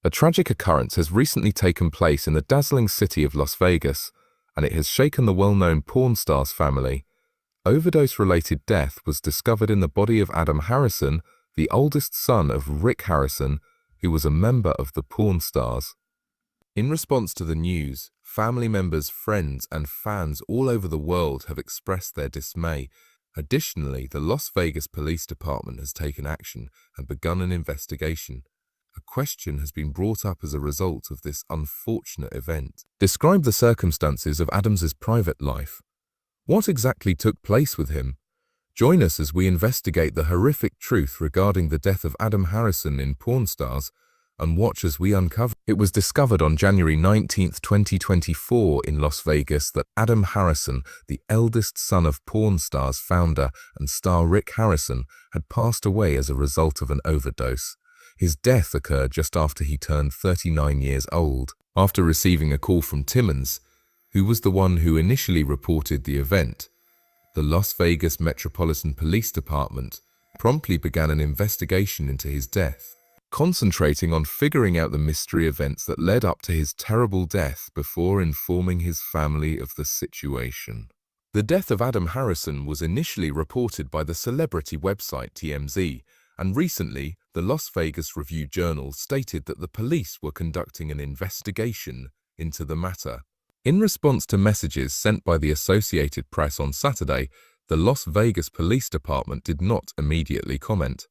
A tragic occurrence has recently taken place in the dazzling city of Las Vegas, and it has shaken the well-known porn star's family. Overdose-related death was discovered in the body of Adam Harrison, the oldest son of Rick Harrison, who was a member of the porn stars. In response to the news, family members, friends, and fans all over the world have expressed their dismay. Additionally, the Las Vegas Police Department has taken action and begun an investigation. A question has been brought up as a result of this unfortunate event. Describe the circumstances of Adam's private life. What exactly took place with him? Join us as we investigate the horrific truth regarding the death of Adam Harrison in Porn Stars, and watch as we uncover. It was discovered on January 19, 2024 in Las Vegas that Adam Harrison, the eldest son of Porn Stars founder and star Rick Harrison, had passed away as a result of an overdose. His death occurred just after he turned 39 years old. After receiving a call from Timmons, who was the one who initially reported the event, the Las Vegas Metropolitan Police Department promptly began an investigation into his death, concentrating on figuring out the mystery events that led up to his terrible death before informing his family of the situation. The death of Adam Harrison was initially reported by the celebrity website TMZ, and recently, the Las Vegas Review-Journal stated that the police were conducting an investigation into the matter. In response to messages sent by the Associated Press on Saturday, the Las Vegas Police Department did not immediately comment.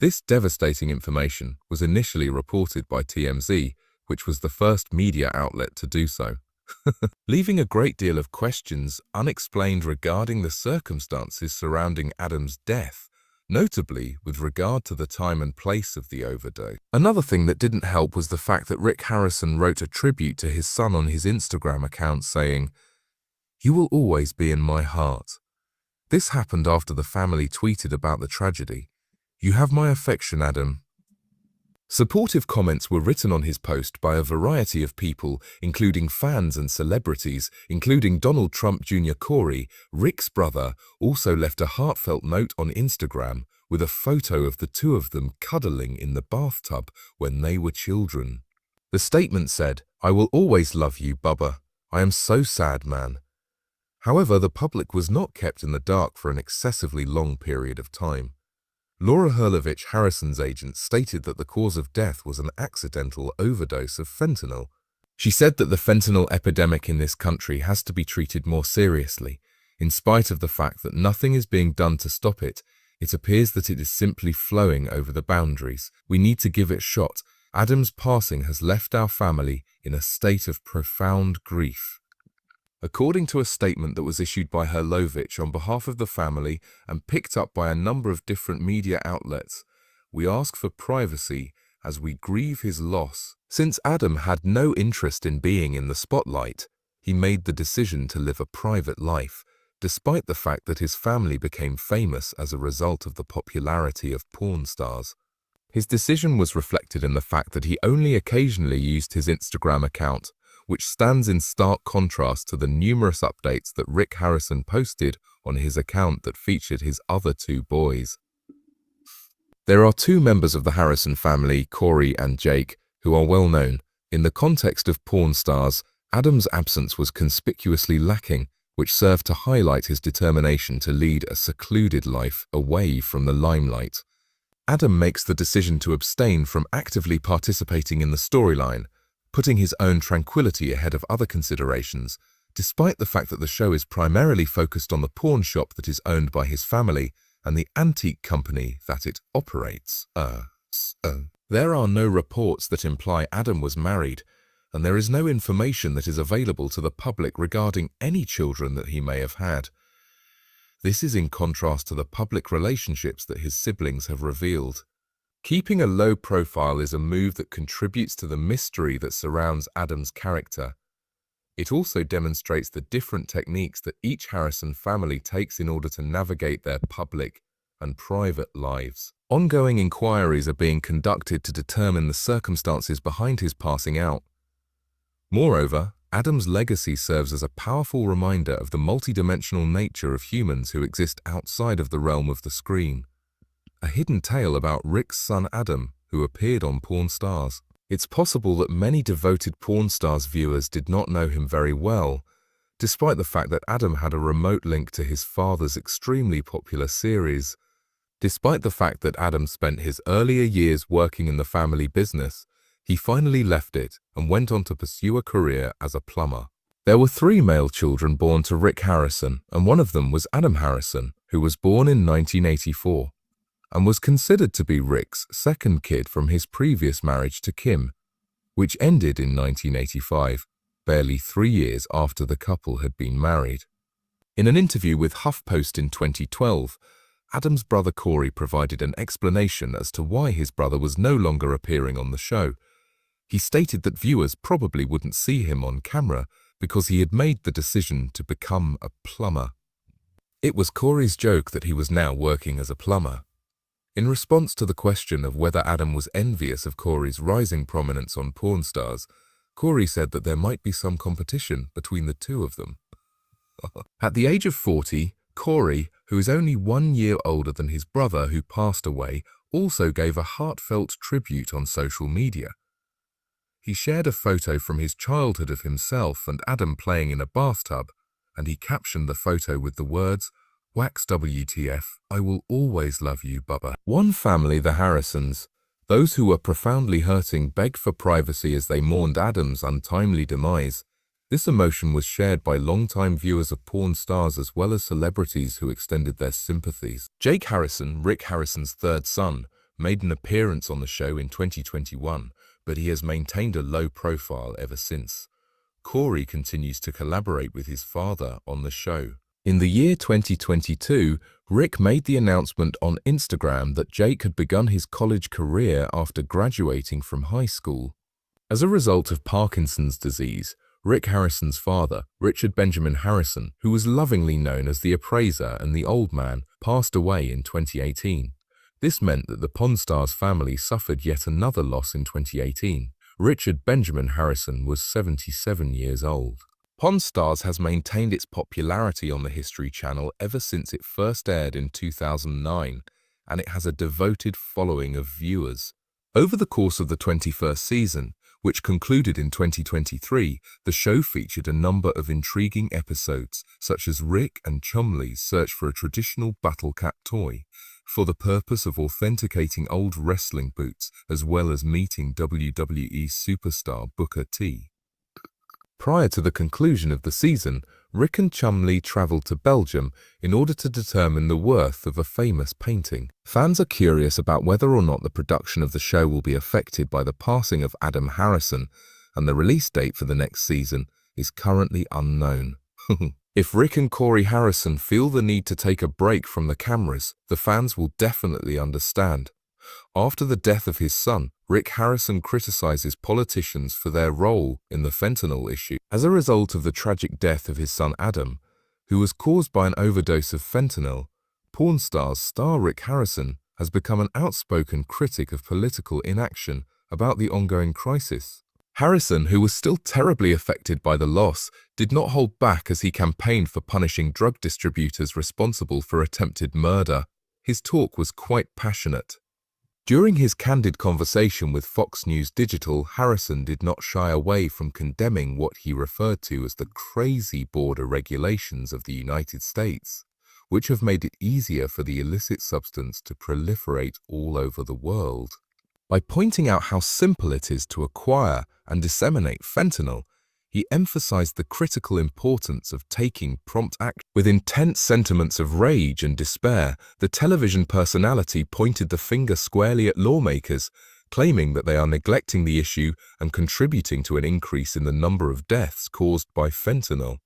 This devastating information was initially reported by TMZ, which was the first media outlet to do so, leaving a great deal of questions unexplained regarding the circumstances surrounding Adam's death, notably with regard to the time and place of the overdose. Another thing that didn't help was the fact that Rick Harrison wrote a tribute to his son on his Instagram account saying, "You will always be in my heart." This happened after the family tweeted about the tragedy. "You have my affection, Adam." Supportive comments were written on his post by a variety of people, including fans and celebrities, including Donald Trump Jr. Corey, Rick's brother, also left a heartfelt note on Instagram with a photo of the two of them cuddling in the bathtub when they were children. The statement said, "I will always love you, Bubba. I am so sad, man." However, the public was not kept in the dark for an excessively long period of time. Laura Hurlovich, Harrison's agent, stated that the cause of death was an accidental overdose of fentanyl. She said that the fentanyl epidemic in this country has to be treated more seriously. In spite of the fact that nothing is being done to stop it, it appears that it is simply flowing over the boundaries. We need to give it a shot. Adam's passing has left our family in a state of profound grief. According to a statement that was issued by Hurlovich on behalf of the family and picked up by a number of different media outlets, we ask for privacy as we grieve his loss. Since Adam had no interest in being in the spotlight, he made the decision to live a private life, despite the fact that his family became famous as a result of the popularity of porn stars. His decision was reflected in the fact that he only occasionally used his Instagram account, which stands in stark contrast to the numerous updates that Rick Harrison posted on his account that featured his other two boys. There are two members of the Harrison family, Corey and Jake, who are well known. In the context of porn stars, Adam's absence was conspicuously lacking, which served to highlight his determination to lead a secluded life away from the limelight. Adam makes the decision to abstain from actively participating in the storyline, putting his own tranquility ahead of other considerations, despite the fact that the show is primarily focused on the pawn shop that is owned by his family and the antique company that it operates. There are no reports that imply Adam was married, and there is no information that is available to the public regarding any children that he may have had. This is in contrast to the public relationships that his siblings have revealed. Keeping a low profile is a move that contributes to the mystery that surrounds Adam's character. It also demonstrates the different techniques that each Harrison family takes in order to navigate their public and private lives. Ongoing inquiries are being conducted to determine the circumstances behind his passing out. Moreover, Adam's legacy serves as a powerful reminder of the multidimensional nature of humans who exist outside of the realm of the screen. A hidden tale about Rick's son Adam, who appeared on Porn Stars. It's possible that many devoted porn stars viewers did not know him very well, despite the fact that Adam had a remote link to his father's extremely popular series. Despite the fact that Adam spent his earlier years working in the family business, he finally left it and went on to pursue a career as a plumber. There were 3 male children born to Rick Harrison, and one of them was Adam Harrison, who was born in 1984, and was considered to be Rick's second kid from his previous marriage to Kim, which ended in 1985, barely 3 years after the couple had been married. In an interview with HuffPost in 2012, Adam's brother Corey provided an explanation as to why his brother was no longer appearing on the show. He stated that viewers probably wouldn't see him on camera because he had made the decision to become a plumber. It was Corey's joke that he was now working as a plumber. In response to the question of whether Adam was envious of Corey's rising prominence on porn stars, Corey said that there might be some competition between the two of them. At the age of 40, Corey, who is only 1 year older than his brother who passed away, also gave a heartfelt tribute on social media. He shared a photo from his childhood of himself and Adam playing in a bathtub, and he captioned the photo with the words, "Wax WTF, I will always love you, Bubba." One family, the Harrisons, those who were profoundly hurting, begged for privacy as they mourned Adam's untimely demise. This emotion was shared by longtime viewers of porn stars as well as celebrities who extended their sympathies. Jake Harrison, Rick Harrison's third son, made an appearance on the show in 2021, but he has maintained a low profile ever since. Corey continues to collaborate with his father on the show. In the year 2022, Rick made the announcement on Instagram that Jake had begun his college career after graduating from high school. As a result of Parkinson's disease, Rick Harrison's father, Richard Benjamin Harrison, who was lovingly known as the Appraiser and the Old Man, passed away in 2018. This meant that the Pawn Stars family suffered yet another loss in 2018. Richard Benjamin Harrison was 77 years old. Pawn Stars has maintained its popularity on the History Channel ever since it first aired in 2009, and it has a devoted following of viewers. Over the course of the 21st season, which concluded in 2023, the show featured a number of intriguing episodes, such as Rick and Chumley's search for a traditional Battle Cat toy, for the purpose of authenticating old wrestling boots, as well as meeting WWE superstar Booker T. Prior to the conclusion of the season, Rick and Chumley traveled to Belgium in order to determine the worth of a famous painting. Fans are curious about whether or not the production of the show will be affected by the passing of Adam Harrison, and the release date for the next season is currently unknown. If Rick and Corey Harrison feel the need to take a break from the cameras, the fans will definitely understand. After the death of his son, Rick Harrison criticizes politicians for their role in the fentanyl issue. As a result of the tragic death of his son Adam, who was caused by an overdose of fentanyl, Pawn Stars star Rick Harrison has become an outspoken critic of political inaction about the ongoing crisis. Harrison, who was still terribly affected by the loss, did not hold back as he campaigned for punishing drug distributors responsible for attempted murder. His talk was quite passionate. During his candid conversation with Fox News Digital, Harrison did not shy away from condemning what he referred to as the crazy border regulations of the United States, which have made it easier for the illicit substance to proliferate all over the world. By pointing out how simple it is to acquire and disseminate fentanyl, he emphasized the critical importance of taking prompt action. With intense sentiments of rage and despair, the television personality pointed the finger squarely at lawmakers, claiming that they are neglecting the issue and contributing to an increase in the number of deaths caused by fentanyl.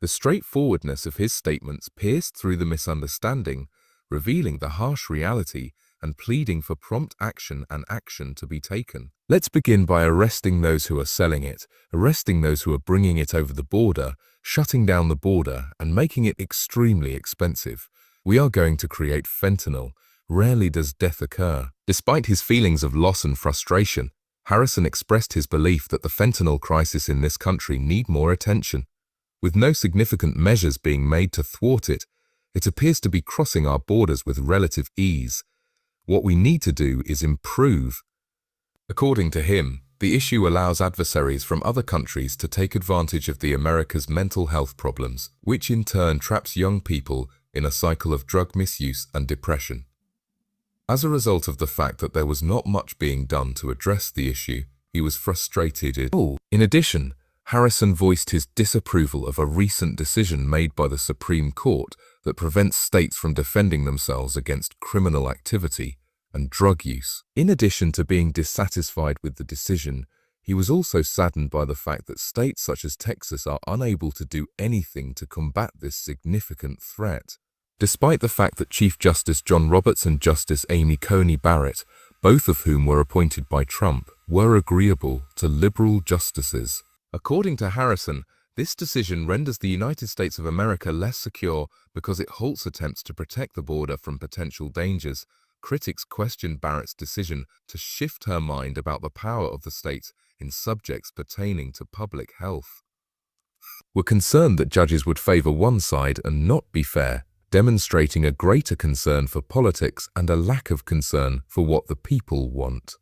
The straightforwardness of his statements pierced through the misunderstanding, revealing the harsh reality and pleading for prompt action and action to be taken. Let's begin by arresting those who are selling it, arresting those who are bringing it over the border, shutting down the border, and making it extremely expensive. We are going to create fentanyl. Rarely does death occur. Despite his feelings of loss and frustration, Harrison expressed his belief that the fentanyl crisis in this country need more attention. With no significant measures being made to thwart it, it appears to be crossing our borders with relative ease. What we need to do is improve. According to him, The issue allows adversaries from other countries to take advantage of the America's mental health problems, which in turn traps young people in a cycle of drug misuse and depression. As a result of the fact that there was not much being done to address the issue, he was frustrated. In addition, Harrison voiced his disapproval of a recent decision made by the Supreme Court that prevents states from defending themselves against criminal activity and drug use. In addition to being dissatisfied with the decision, he was also saddened by the fact that states such as Texas are unable to do anything to combat this significant threat. Despite the fact that Chief Justice John Roberts and Justice Amy Coney Barrett, both of whom were appointed by Trump, were agreeable to liberal justices. According to Harrison, this decision renders the United States of America less secure because it halts attempts to protect the border from potential dangers. Critics question Barrett's decision to shift her mind about the power of the states in subjects pertaining to public health. Were concerned that judges would favor one side and not be fair, demonstrating a greater concern for politics and a lack of concern for what the people want.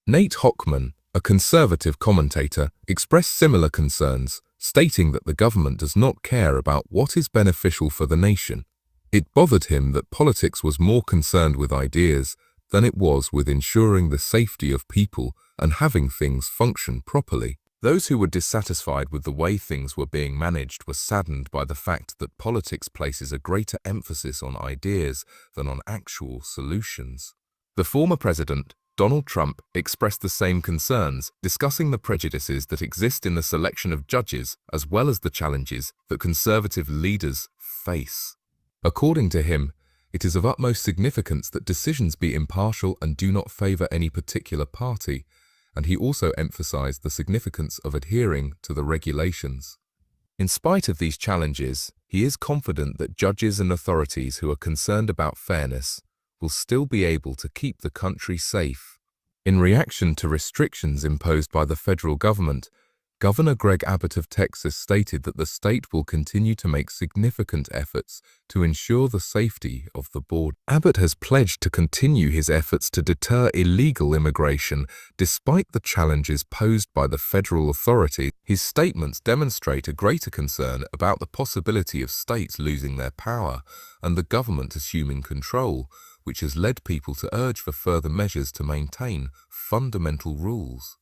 Nate Hochman, a conservative commentator, expressed similar concerns, stating that the government does not care about what is beneficial for the nation. It bothered him that politics was more concerned with ideas than it was with ensuring the safety of people and having things function properly. Those who were dissatisfied with the way things were being managed were saddened by the fact that politics places a greater emphasis on ideas than on actual solutions. The former president, Donald Trump, expressed the same concerns, discussing the prejudices that exist in the selection of judges as well as the challenges that conservative leaders face. According to him, it is of utmost significance that decisions be impartial and do not favor any particular party, and he also emphasized the significance of adhering to the regulations. In spite of these challenges, he is confident that judges and authorities who are concerned about fairness will still be able to keep the country safe. In reaction to restrictions imposed by the federal government, Governor Greg Abbott of Texas stated that the state will continue to make significant efforts to ensure the safety of the border. Abbott has pledged to continue his efforts to deter illegal immigration despite the challenges posed by the federal authorities. His statements demonstrate a greater concern about the possibility of states losing their power and the government assuming control, which has led people to urge for further measures to maintain fundamental rules.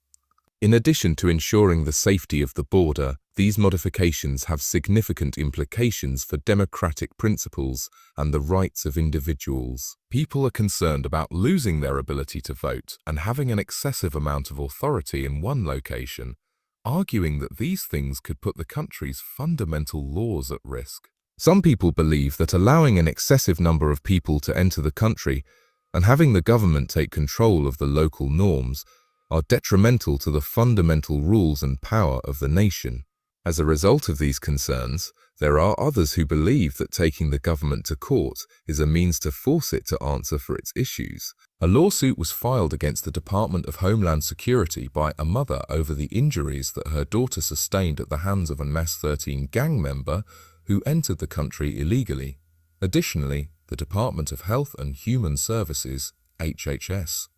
In addition to ensuring the safety of the border, these modifications have significant implications for democratic principles and the rights of individuals. People are concerned about losing their ability to vote and having an excessive amount of authority in one location, arguing that these things could put the country's fundamental laws at risk. Some people believe that allowing an excessive number of people to enter the country and having the government take control of the local norms are detrimental to the fundamental rules and power of the nation. As a result of these concerns, there are others who believe that taking the government to court is a means to force it to answer for its issues. A lawsuit was filed against the Department of Homeland Security by a mother over the injuries that her daughter sustained at the hands of a MS-13 gang member who entered the country illegally. Additionally, the Department of Health and Human Services, HHS.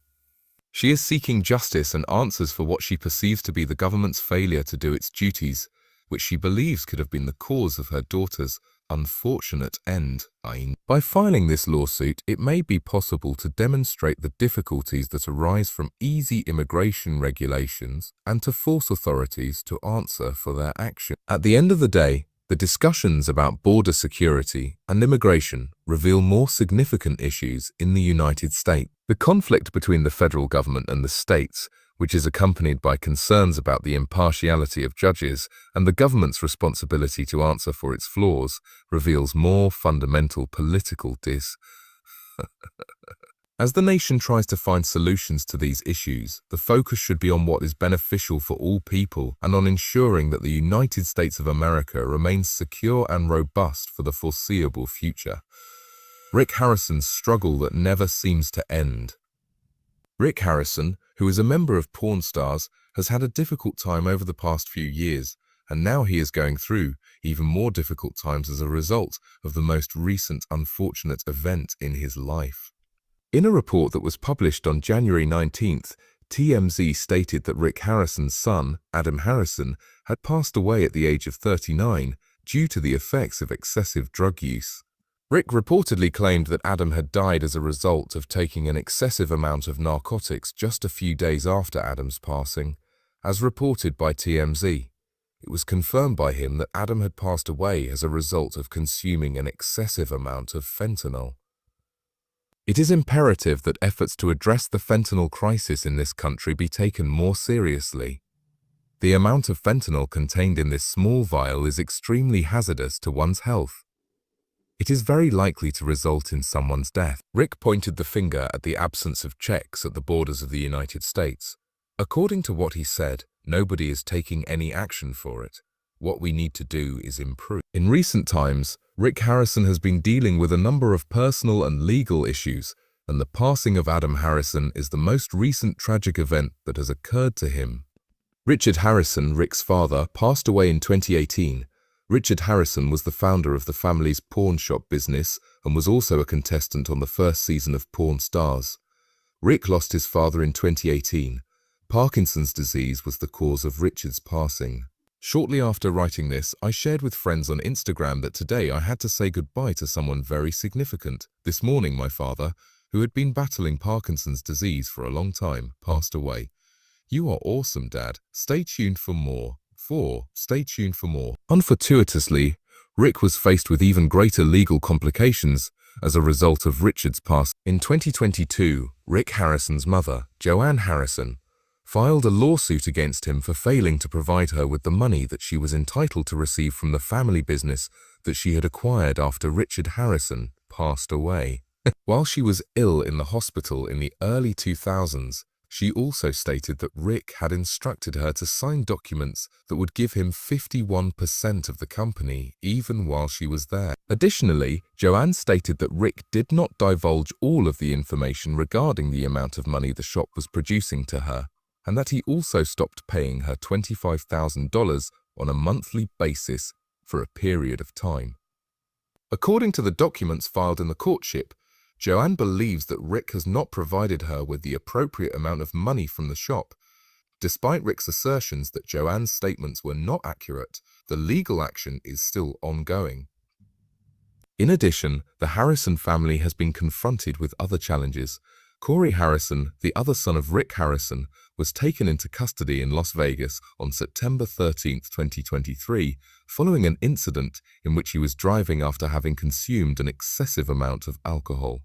She is seeking justice and answers for what she perceives to be the government's failure to do its duties, which she believes could have been the cause of her daughter's unfortunate end. By filing this lawsuit, it may be possible to demonstrate the difficulties that arise from easy immigration regulations and to force authorities to answer for their action. At the end of the day, the discussions about border security and immigration reveal more significant issues in the United States. The conflict between the federal government and the states, which is accompanied by concerns about the impartiality of judges and the government's responsibility to answer for its flaws, reveals more fundamental political As the nation tries to find solutions to these issues, the focus should be on what is beneficial for all people and on ensuring that the United States of America remains secure and robust for the foreseeable future. Rick Harrison's struggle that never seems to end. Rick Harrison, who is a member of Pawn Stars, has had a difficult time over the past few years, and now he is going through even more difficult times as a result of the most recent unfortunate event in his life. In a report that was published on January 19th, TMZ stated that Rick Harrison's son, Adam Harrison, had passed away at the age of 39 due to the effects of excessive drug use. Rick reportedly claimed that Adam had died as a result of taking an excessive amount of narcotics just a few days after Adam's passing, as reported by TMZ. It was confirmed by him that Adam had passed away as a result of consuming an excessive amount of fentanyl. It is imperative that efforts to address the fentanyl crisis in this country be taken more seriously. The amount of fentanyl contained in this small vial is extremely hazardous to one's health. It is very likely to result in someone's death. Rick pointed the finger at the absence of checks at the borders of the United States. According to what he said, nobody is taking any action for it. What we need to do is improve. In recent times, Rick Harrison has been dealing with a number of personal and legal issues, and the passing of Adam Harrison is the most recent tragic event that has occurred to him. Richard Harrison, Rick's father, passed away in 2018. Richard Harrison was the founder of the family's pawn shop business and was also a contestant on the first season of Pawn Stars. Rick lost his father in 2018. Parkinson's disease was the cause of Richard's passing. Shortly after writing this, I shared with friends on Instagram that today I had to say goodbye to someone very significant. This morning, my father, who had been battling Parkinson's disease for a long time, passed away. You are awesome, Dad. Stay tuned for more. Stay tuned for more. Unfortuitously, Rick was faced with even greater legal complications as a result of Richard's passing. In 2022, Rick Harrison's mother, Joanne Harrison, filed a lawsuit against him for failing to provide her with the money that she was entitled to receive from the family business that she had acquired after Richard Harrison passed away. While she was ill in the hospital in the early 2000s, she also stated that Rick had instructed her to sign documents that would give him 51% of the company even while she was there. Additionally, Joanne stated that Rick did not divulge all of the information regarding the amount of money the shop was producing to her, and that he also stopped paying her $25,000 on a monthly basis for a period of time. According to the documents filed in the courtship, Joanne believes that Rick has not provided her with the appropriate amount of money from the shop. Despite Rick's assertions that Joanne's statements were not accurate, the legal action is still ongoing. In addition, the Harrison family has been confronted with other challenges. Corey Harrison, the other son of Rick Harrison, was taken into custody in Las Vegas on September 13, 2023, following an incident in which he was driving after having consumed an excessive amount of alcohol.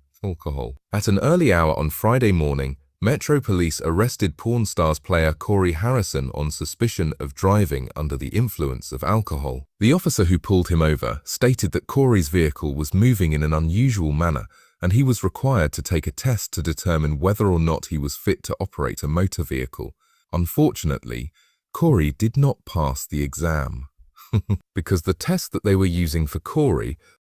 At an early hour on Friday morning, Metro Police arrested Pawn Stars player Corey Harrison on suspicion of driving under the influence of alcohol. The officer who pulled him over stated that Corey's vehicle was moving in an unusual manner, and he was required to take a test to determine whether or not he was fit to operate a motor vehicle. Unfortunately, Corey did not pass the exam. Because the test that they were using for Corey